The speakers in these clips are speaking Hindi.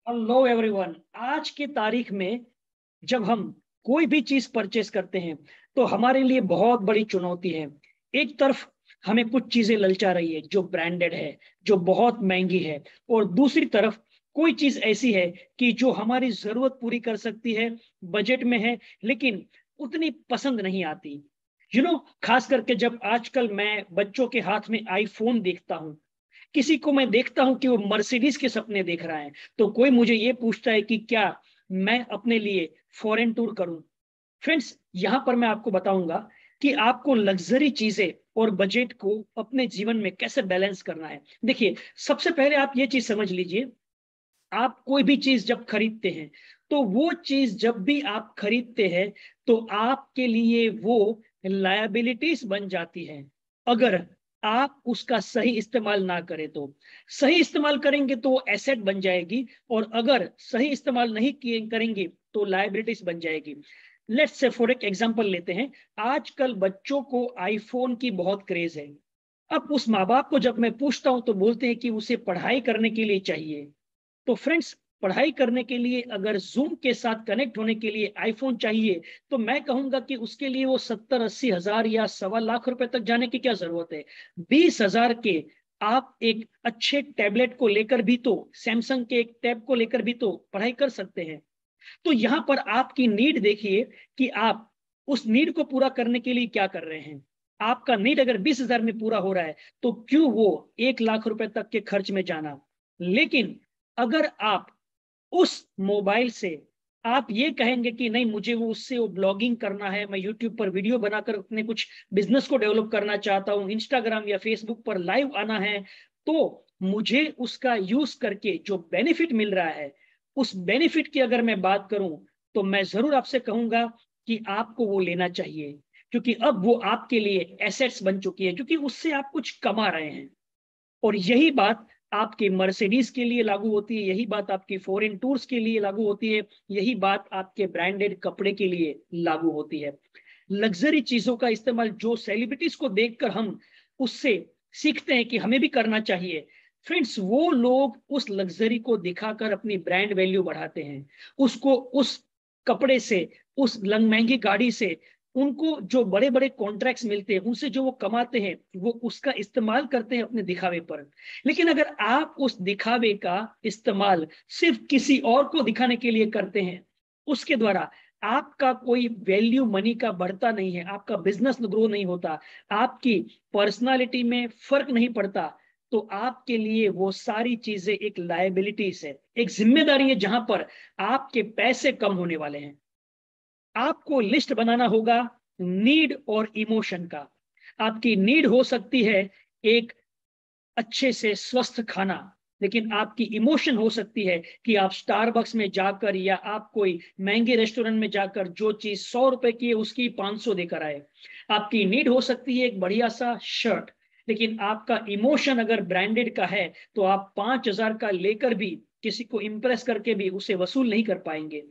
Hello everyone. आज की तारीख में जब हम कोई भी चीज परचेस करते हैं तो हमारे लिए बहुत बड़ी चुनौती है। एक तरफ हमें कुछ चीजें ललचा रही है जो ब्रांडेड है, जो बहुत महंगी है, और दूसरी तरफ कोई चीज ऐसी है कि जो हमारी जरूरत पूरी कर सकती है, बजट में है, लेकिन उतनी पसंद नहीं आती। खास करके जब आजकल मैं बच्चों के हाथ में आईफोन देखता हूं, किसी को मैं देखता हूं कि वो मर्सिडीज के सपने देख रहा है, तो कोई मुझे ये पूछता है कि क्या मैं अपने लिए फॉरेन टूर करूं। फ्रेंड्स, यहां पर मैं आपको बताऊंगा कि आपको लग्जरी चीजें और बजट को अपने जीवन में कैसे बैलेंस करना है। देखिए, सबसे पहले आप ये चीज समझ लीजिए, आप कोई भी चीज जब खरीदते हैं तो वो चीज जब भी आप खरीदते हैं तो आपके लिए वो लायबिलिटीज बन जाती है। अगर आप उसका सही इस्तेमाल ना करें तो, सही इस्तेमाल करेंगे तो एसेट बन जाएगी, और अगर सही इस्तेमाल नहीं किए करेंगे तो लायबिलिटीज बन जाएगी। लेट्स से फॉर एक एग्जांपल लेते हैं। आजकल बच्चों को आईफोन की बहुत क्रेज है। अब उस माँ बाप को जब मैं पूछता हूं तो बोलते हैं कि उसे पढ़ाई करने के लिए चाहिए। तो फ्रेंड्स, पढ़ाई करने के लिए अगर जूम के साथ कनेक्ट होने के लिए आईफोन चाहिए, तो मैं कहूंगा कि उसके लिए वो 70-80 हजार या 1.25 लाख रुपए तक जाने की क्या जरूरत है। 20 हजार के आप एक अच्छे टैबलेट को लेकर भी तो, सैमसंग के एक टैब को लेकर भी तो पढ़ाई कर सकते हैं। तो यहां पर आपकी नीड देखिए कि आप उस नीड को पूरा करने के लिए क्या कर रहे हैं। आपका नीड अगर 20 हजार में पूरा हो रहा है तो क्यों वो 1 लाख रुपए तक के खर्च में जाना। लेकिन अगर आप उस मोबाइल से आप ये कहेंगे कि नहीं, मुझे वो उससे वो ब्लॉगिंग करना है, मैं यूट्यूब पर वीडियो बनाकर अपने कुछ बिजनेस को डेवलप करना चाहता हूँ, इंस्टाग्राम या फेसबुक पर लाइव आना है, तो मुझे उसका यूज करके जो बेनिफिट मिल रहा है, उस बेनिफिट की अगर मैं बात करूं तो मैं जरूर आपसे कहूंगा कि आपको वो लेना चाहिए, क्योंकि अब वो आपके लिए एसेट्स बन चुकी है, क्योंकि उससे आप कुछ कमा रहे हैं। और यही बात आपके मर्सिडीज के लिए लागू होती है, यही बात आपकी फॉरेन टूर्स के लिए लागू होती है, यही बात आपके ब्रांडेड कपड़े के लिए लागू होती है। लग्जरी चीजों का इस्तेमाल जो सेलिब्रिटीज को देखकर हम उससे सीखते हैं कि हमें भी करना चाहिए, फ्रेंड्स, वो लोग उस लग्जरी को दिखाकर अपनी ब्रांड वैल्यू बढ़ाते हैं। उसको उस कपड़े से, उस महंगी गाड़ी से, उनको जो बड़े बड़े कॉन्ट्रैक्ट्स मिलते हैं, उनसे जो वो कमाते हैं, वो उसका इस्तेमाल करते हैं अपने दिखावे पर। लेकिन अगर आप उस दिखावे का इस्तेमाल सिर्फ किसी और को दिखाने के लिए करते हैं, उसके द्वारा आपका कोई वैल्यू मनी का बढ़ता नहीं है, आपका बिजनेस ग्रो नहीं होता, आपकी पर्सनालिटी में फर्क नहीं पड़ता, तो आपके लिए वो सारी चीजें एक लायबिलिटीज है, एक जिम्मेदारी है, जहां पर आपके पैसे कम होने वाले हैं। आपको लिस्ट बनाना होगा नीड और इमोशन का। आपकी नीड हो सकती है एक अच्छे से स्वस्थ खाना, लेकिन आपकी इमोशन हो सकती है कि आप स्टारबक्स में जाकर या आप कोई महंगे रेस्टोरेंट में जाकर जो चीज 100 रुपए की है उसकी 500 देकर आए। आपकी नीड हो सकती है एक बढ़िया सा शर्ट, लेकिन आपका इमोशन अगर ब्रांडेड का है तो आप 5 हजार का लेकर भी किसी को इंप्रेस करके भी उसे वसूल नहीं कर पाएंगे।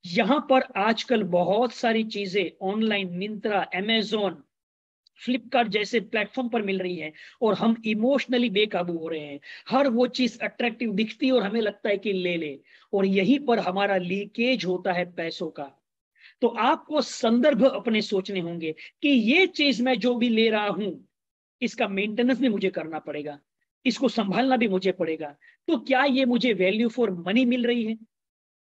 यहां पर आजकल बहुत सारी चीजें ऑनलाइन, मिंत्रा, अमेजोन, फ्लिपकार्ट जैसे प्लेटफॉर्म पर मिल रही है, और हम इमोशनली बेकाबू हो रहे हैं। हर वो चीज अट्रैक्टिव दिखती है और हमें लगता है कि ले ले, और यहीं पर हमारा लीकेज होता है पैसों का। तो आपको संदर्भ अपने सोचने होंगे कि ये चीज मैं जो भी ले रहा हूं, इसका मेंटेनेंस भी मुझे करना पड़ेगा, इसको संभालना भी मुझे पड़ेगा। तो क्या ये मुझे वैल्यू फॉर मनी मिल रही है,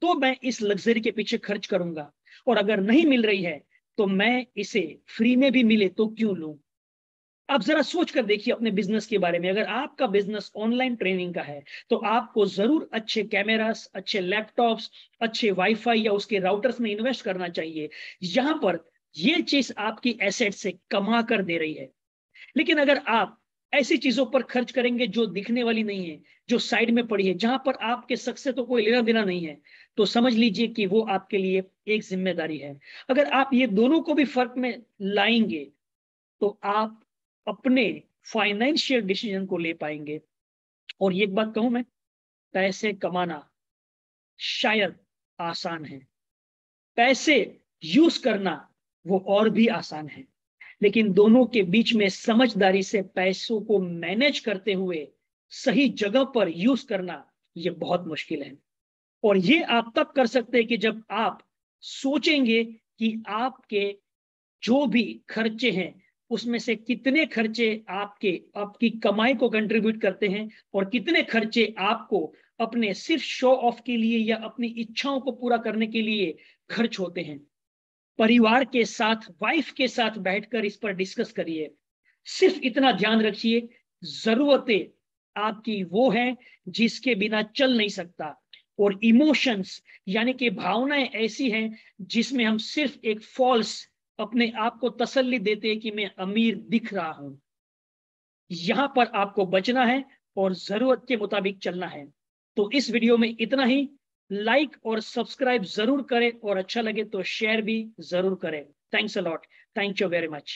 तो मैं इस लग्जरी के पीछे खर्च करूंगा। और अगर नहीं मिल रही है तो मैं इसे फ्री में भी मिले तो क्यों लूं। आप जरा सोच कर देखिए अपने बिजनेस के बारे में। अगर आपका बिजनेस ऑनलाइन ट्रेनिंग का है तो आपको जरूर अच्छे कैमरास, अच्छे लैपटॉप्स, अच्छे वाईफाई या उसके राउटर्स में इन्वेस्ट करना चाहिए, यहां पर यह चीज आपकी एसेट से कमा कर दे रही है। लेकिन अगर आप ऐसी चीजों पर खर्च करेंगे जो दिखने वाली नहीं है, जो साइड में पड़ी है, जहां पर आपके शक से तो कोई लेना देना नहीं है, तो समझ लीजिए कि वो आपके लिए एक जिम्मेदारी है। अगर आप ये दोनों को भी फर्क में लाएंगे तो आप अपने फाइनेंशियल डिसीजन को ले पाएंगे। और एक बात कहूं मैं, पैसे कमाना शायद आसान है, पैसे यूज करना वो और भी आसान है, लेकिन दोनों के बीच में समझदारी से पैसों को मैनेज करते हुए सही जगह पर यूज करना, यह बहुत मुश्किल है। और ये आप तब कर सकते हैं कि जब आप सोचेंगे कि आपके जो भी खर्चे हैं उसमें से कितने खर्चे आपकी कमाई को कंट्रीब्यूट करते हैं और कितने खर्चे आपको अपने सिर्फ शो ऑफ के लिए या अपनी इच्छाओं को पूरा करने के लिए खर्च होते हैं। परिवार के साथ, वाइफ के साथ बैठकर इस पर डिस्कस करिए। सिर्फ इतना ध्यान रखिए, जरूरतें आपकी वो हैं जिसके बिना चल नहीं सकता, और इमोशंस यानी कि भावनाएं ऐसी हैं जिसमें हम सिर्फ एक फॉल्स अपने आप को तसल्ली देते हैं कि मैं अमीर दिख रहा हूं। यहां पर आपको बचना है और जरूरत के मुताबिक चलना है। तो इस वीडियो में इतना ही। लाइक और सब्सक्राइब जरूर करें और अच्छा लगे तो शेयर भी जरूर करें। Thanks a lot. Thank you very much.